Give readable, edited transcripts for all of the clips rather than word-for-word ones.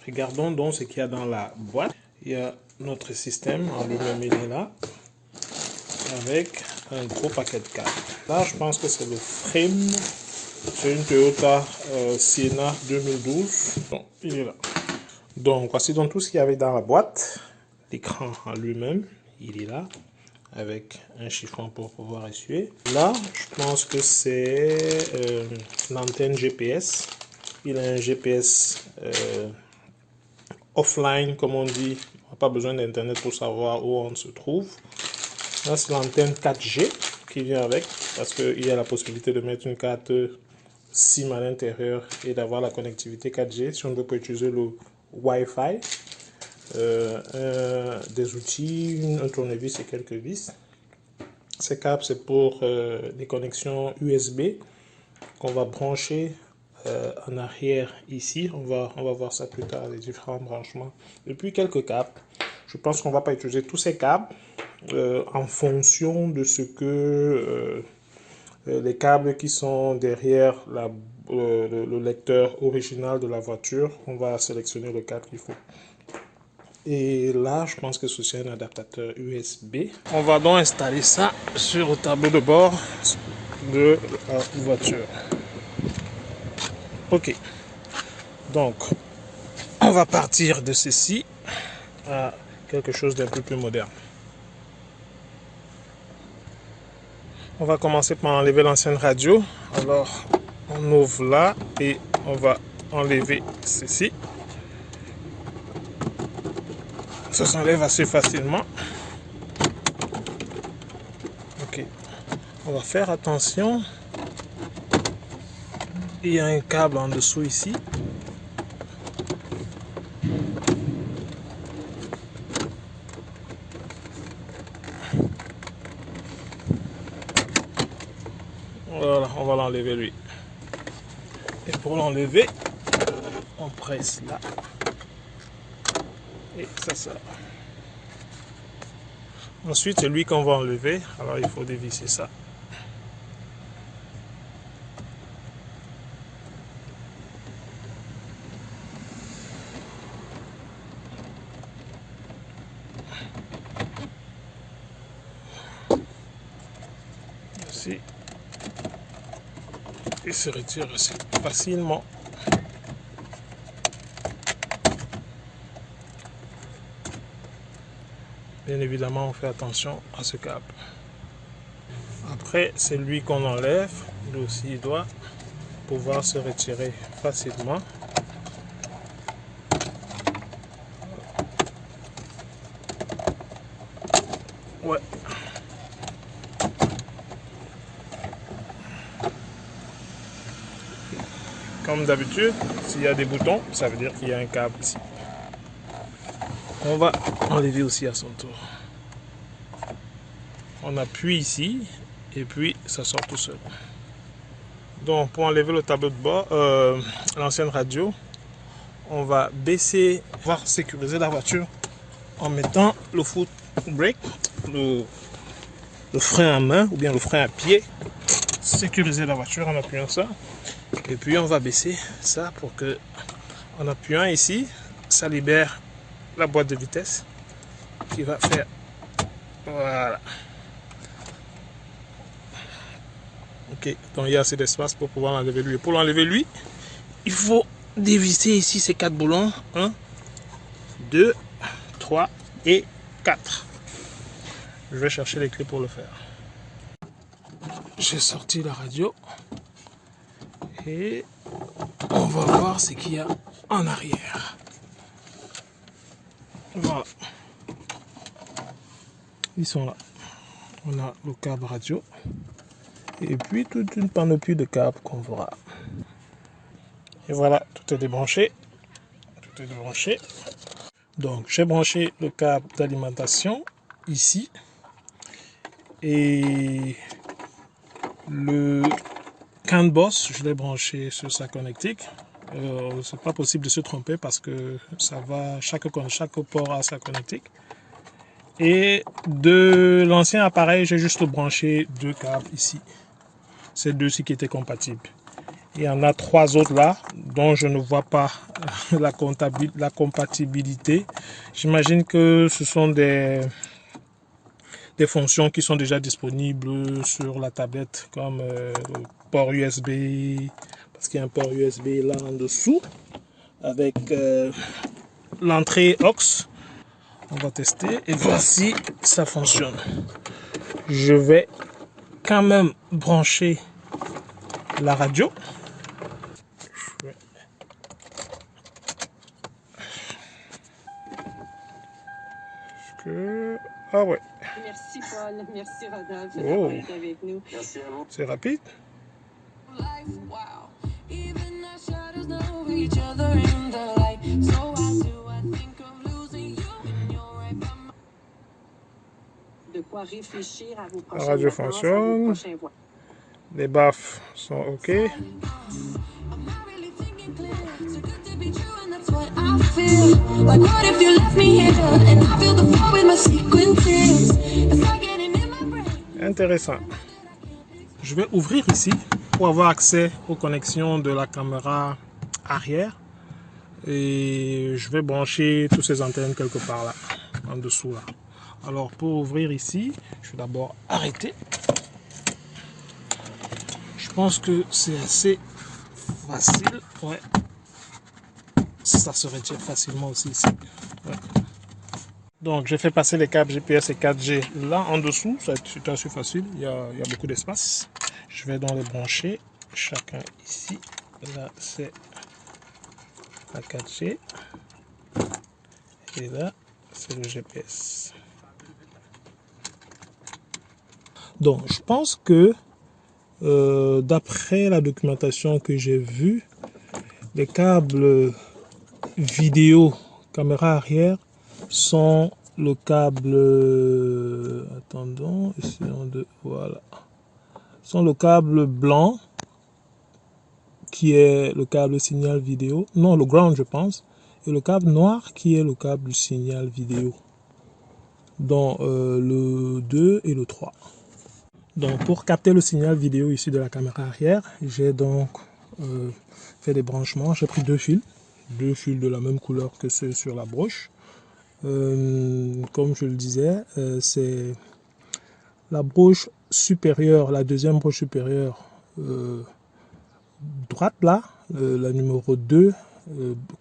Regardons donc ce qu'il y a dans la boîte. Il y a notre système en lui-même, il est là, avec un gros paquet de câbles. Là, je pense que c'est le frame. C'est une Toyota Sienna 2012. Bon, il est là. Donc, voici donc tout ce qu'il y avait dans la boîte. L'écran en lui-même, il est là, avec un chiffon pour pouvoir essuyer. Là, je pense que c'est l'antenne GPS. Il a un GPS offline, comme on dit. On n'a pas besoin d'internet pour savoir où on se trouve. Là, c'est l'antenne 4G qui vient avec, parce qu'il y a la possibilité de mettre une carte SIM à l'intérieur et d'avoir la connectivité 4G si on veut pas utiliser le Wi-Fi. Des outils, un tournevis et quelques vis. Ces câbles, c'est pour des connexions USB qu'on va brancher en arrière ici. On va voir ça plus tard, les différents branchements. Et puis quelques câbles. Je pense qu'on ne va pas utiliser tous ces câbles en fonction de ce que les câbles qui sont derrière le lecteur original de la voiture. On va sélectionner le câble qu'il faut. Et là, je pense que ceci est un adaptateur USB. On va donc installer ça sur le tableau de bord de la voiture. Ok. Donc, on va partir de ceci à quelque chose d'un peu plus moderne. On va commencer par enlever l'ancienne radio. Alors, on ouvre là et on va enlever ceci. Ça s'enlève assez facilement. Ok. On va faire attention. Il y a un câble en dessous ici. Voilà, on va l'enlever lui. Et pour l'enlever, on presse là. Et ça sort. Ensuite, c'est lui qu'on va enlever. Alors, il faut dévisser ça. Ici. Il se retire assez facilement. Bien évidemment, on fait attention à ce câble. Après, c'est lui qu'on enlève. Lui aussi, il doit pouvoir se retirer facilement. Ouais. Comme d'habitude, s'il y a des boutons, ça veut dire qu'il y a un câble ici. On va enlever aussi à son tour. On appuie ici et puis ça sort tout seul. Donc pour enlever le tableau de bord, l'ancienne radio, on va baisser, voire sécuriser la voiture en mettant le foot brake, le frein à main ou bien le frein à pied. Sécuriser la voiture en appuyant ça. Et puis on va baisser ça pour que, en appuyant ici, ça libère la boîte de vitesse qui va faire, voilà. Ok, donc il y a assez d'espace pour pouvoir l'enlever lui. Et pour l'enlever lui, il faut dévisser ici ces 4 boulons. 1, 2, 3 et 4. Je vais chercher les clés pour le faire. J'ai sorti la radio. Et on va voir ce qu'il y a en arrière. Voilà. Ils sont là. On a le câble radio. Et puis toute une panoplie de câbles qu'on verra. Et voilà, tout est débranché. Tout est débranché. Donc j'ai branché le câble d'alimentation ici. Et le CAN boss, je l'ai branché sur sa connectique. C'est pas possible de se tromper parce que ça va, chaque port a sa connectique. Et de l'ancien appareil, j'ai juste branché 2 câbles ici. C'est 2-ci qui étaient compatibles. Il y en a 3 autres là, dont je ne vois pas la compatibilité. J'imagine que ce sont des fonctions qui sont déjà disponibles sur la tablette, comme le port USB, parce qu'il y a un port USB là en dessous, avec l'entrée aux. On va tester et voir si ça fonctionne. Je vais quand même brancher la radio. Ah ouais. Merci Paul, merci Rodolphe Oh. d'avoir été avec nous. Merci à vous. C'est rapide. De quoi réfléchir à vos La prochaines radio vacances, à vos fonctionne. prochains voyages. Les baffes sont OK. Intéressant. Je vais ouvrir ici pour avoir accès aux connexions de la caméra arrière. Et je vais brancher toutes ces antennes quelque part là, en dessous là. Alors pour ouvrir ici, je vais d'abord arrêter. Je pense que c'est assez facile. Ouais. Ça se retire facilement aussi ici. Ouais. Donc j'ai fait passer les câbles GPS et 4G là en dessous. C'est assez facile. Il y a beaucoup d'espace. Je vais donc les brancher chacun ici. Là c'est la 4G. Et là c'est le GPS. Donc je pense que d'après la documentation que j'ai vue, les câbles vidéo caméra arrière sont le câble attendons, essayons de voilà, sont le câble blanc qui est le câble signal vidéo, non le ground je pense, et le câble noir qui est le câble signal vidéo, dans le 2 et le 3. Donc pour capter le signal vidéo ici de la caméra arrière, j'ai donc fait des branchements. J'ai pris deux fils de la même couleur que ceux sur la broche. Comme je le disais, c'est la broche supérieure, la deuxième broche supérieure droite là, la numéro 2,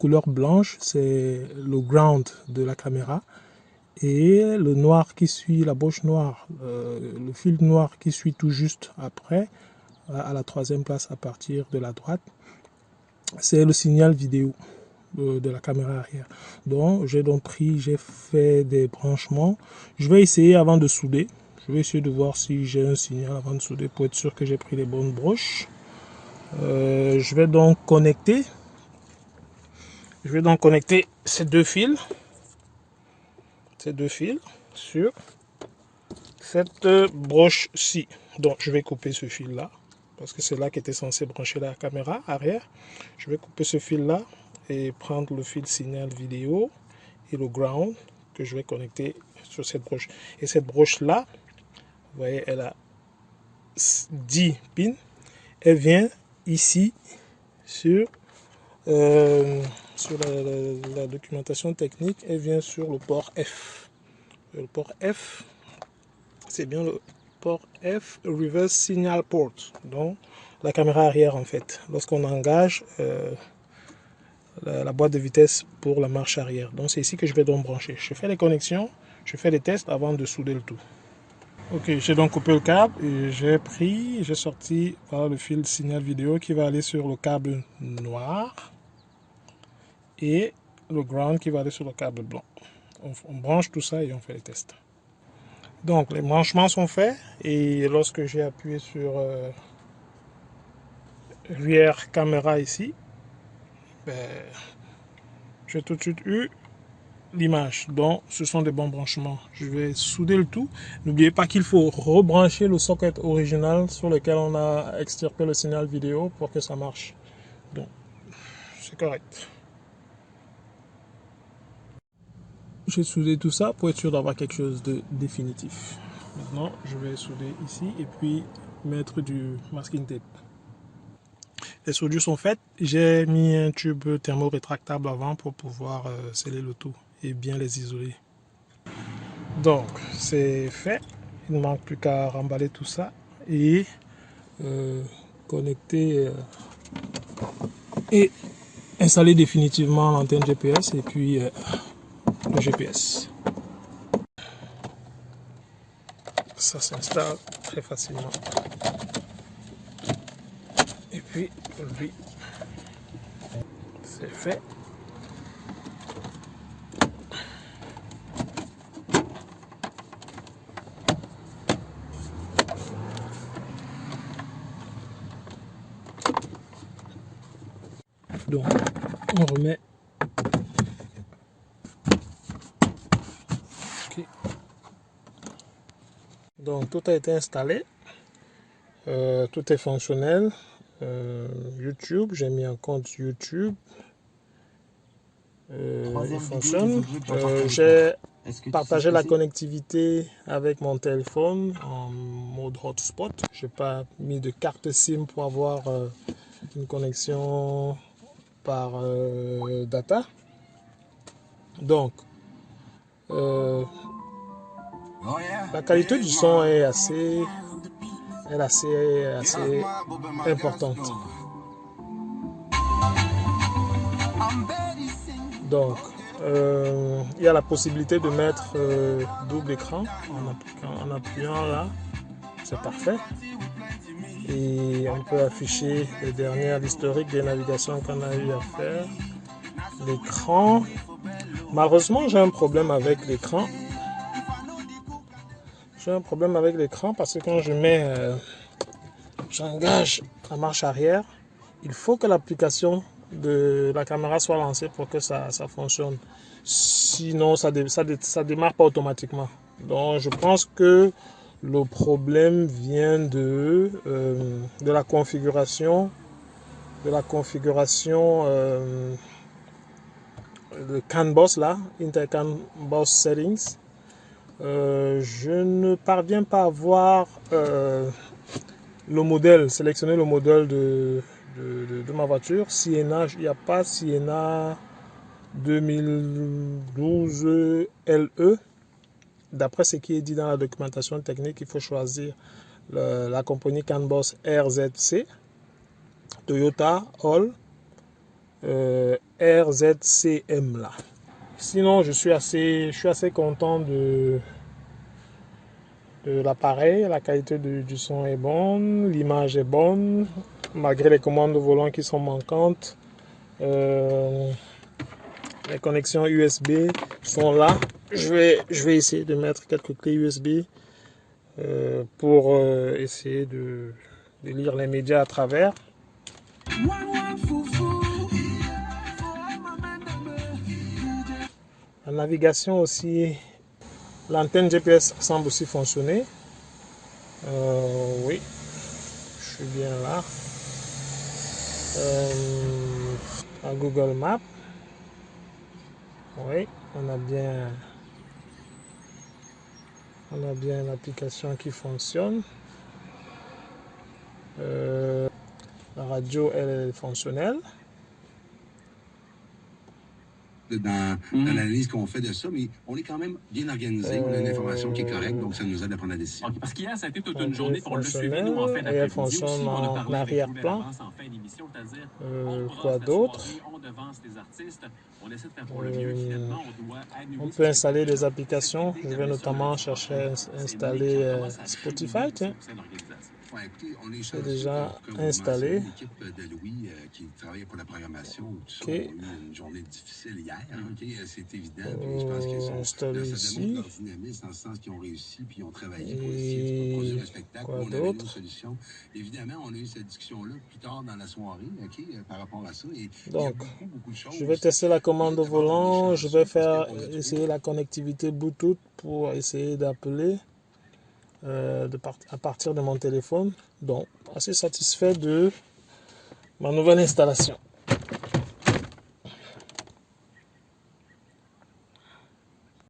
couleur blanche, c'est le ground de la caméra. Et le noir qui suit, la broche noire, le fil noir qui suit tout juste après, à la troisième place à partir de la droite, c'est le signal vidéo de la caméra arrière. Donc j'ai fait des branchements. Je vais essayer avant de souder. Je vais essayer de voir si j'ai un signal avant de souder pour être sûr que j'ai pris les bonnes broches. Je vais donc connecter ces deux fils sur cette broche-ci. Donc je vais couper ce fil là parce que c'est là qui était censé brancher la caméra arrière. Je vais couper ce fil là et prendre le fil signal vidéo et le ground que je vais connecter sur cette broche. Et cette broche là, vous voyez, elle a 10 pins. Elle vient ici sur la documentation technique, elle vient sur le port F. Le port F, c'est bien le port F, Reverse Signal Port, donc la caméra arrière en fait, lorsqu'on engage la boîte de vitesse pour la marche arrière. Donc c'est ici que je vais donc brancher. Je fais les connexions, je fais les tests avant de souder le tout. Ok, j'ai donc coupé le câble et j'ai sorti voilà, le fil signal vidéo qui va aller sur le câble noir et le ground qui va aller sur le câble blanc. On branche tout ça et on fait les tests. Donc les branchements sont faits et lorsque j'ai appuyé sur rear caméra ici, j'ai tout de suite eu l'image. Donc ce sont des bons branchements. Je vais souder le tout. N'oubliez pas qu'il faut rebrancher le socket original sur lequel on a extirpé le signal vidéo pour que ça marche. Donc c'est correct. J'ai soudé tout ça pour être sûr d'avoir quelque chose de définitif. Maintenant je vais souder ici et puis mettre du masking tape. Les soudures sont faites. J'ai mis un tube thermo-rétractable avant pour pouvoir sceller le tout et bien les isoler. Donc, c'est fait. Il ne manque plus qu'à remballer tout ça et connecter et installer définitivement l'antenne GPS et puis le GPS. Ça s'installe très facilement. Et puis, lui, c'est fait. Donc, on remet. Okay. Donc, tout a été installé. Tout est fonctionnel. YouTube, j'ai mis un compte YouTube. Il fonctionne. J'ai partagé la connectivité avec mon téléphone en mode hotspot. Je n'ai pas mis de carte SIM pour avoir une connexion par data. Donc, la qualité du son est assez importante. Donc, il y a la possibilité de mettre double écran en appuyant là, c'est parfait. Et on peut afficher l'historique des navigations qu'on a eu à faire. L'écran, malheureusement j'ai un problème avec l'écran. J'ai un problème avec l'écran parce que quand j'engage la marche arrière, il faut que l'application de la caméra soit lancée pour que ça fonctionne. Sinon, ça démarre pas automatiquement. Donc, je pense que le problème vient de la configuration, de CAN Bus là, Intel CAN Bus Settings. Je ne parviens pas à voir sélectionner le modèle de ma voiture. Sienna, il n'y a pas Sienna 2012 LE. D'après ce qui est dit dans la documentation technique, il faut choisir la compagnie CAN Bus RZC, Toyota All, RZCM là. Sinon, je suis assez content de l'appareil. La qualité du son est bonne, l'image est bonne, malgré les commandes de volant qui sont manquantes. Les connexions USB sont là. Je vais essayer de mettre quelques clés USB pour essayer de lire les médias à travers. La navigation aussi, l'antenne GPS semble aussi fonctionner. Oui, je suis bien là. À Google Maps, oui, on a bien l'application qui fonctionne. La radio, elle est fonctionnelle. Dans l'analyse qu'on fait de ça, mais on est quand même bien organisé, on a une information qui est correcte, donc ça nous aide à prendre la décision. Okay, parce qu'hier, ça a été toute une journée, on l'a suivi, nous, en fin d'après-midi. Elle fonctionne en arrière-plan. Quoi d'autre? On peut installer des applications. Je vais notamment chercher à installer Spotify. Tiens. C'est déjà installé. L'équipe de Louis qui travaille pour la programmation, Okay. a eu une journée difficile hier, c'est évident. Puis je pense que ça démontre leur dynamisme dans le sens qu'ils ont réussi puis ils ont travaillé pour essayer de produire un spectacle. On avait une solution. Évidemment, on a eu cette discussion-là plus tard dans la soirée, par rapport à ça. Et donc, il y a beaucoup de choses. Je vais tester la commande au volant. Je vais essayer la connectivité Bluetooth pour essayer d'appeler. À partir de mon téléphone. Donc, assez satisfait de ma nouvelle installation.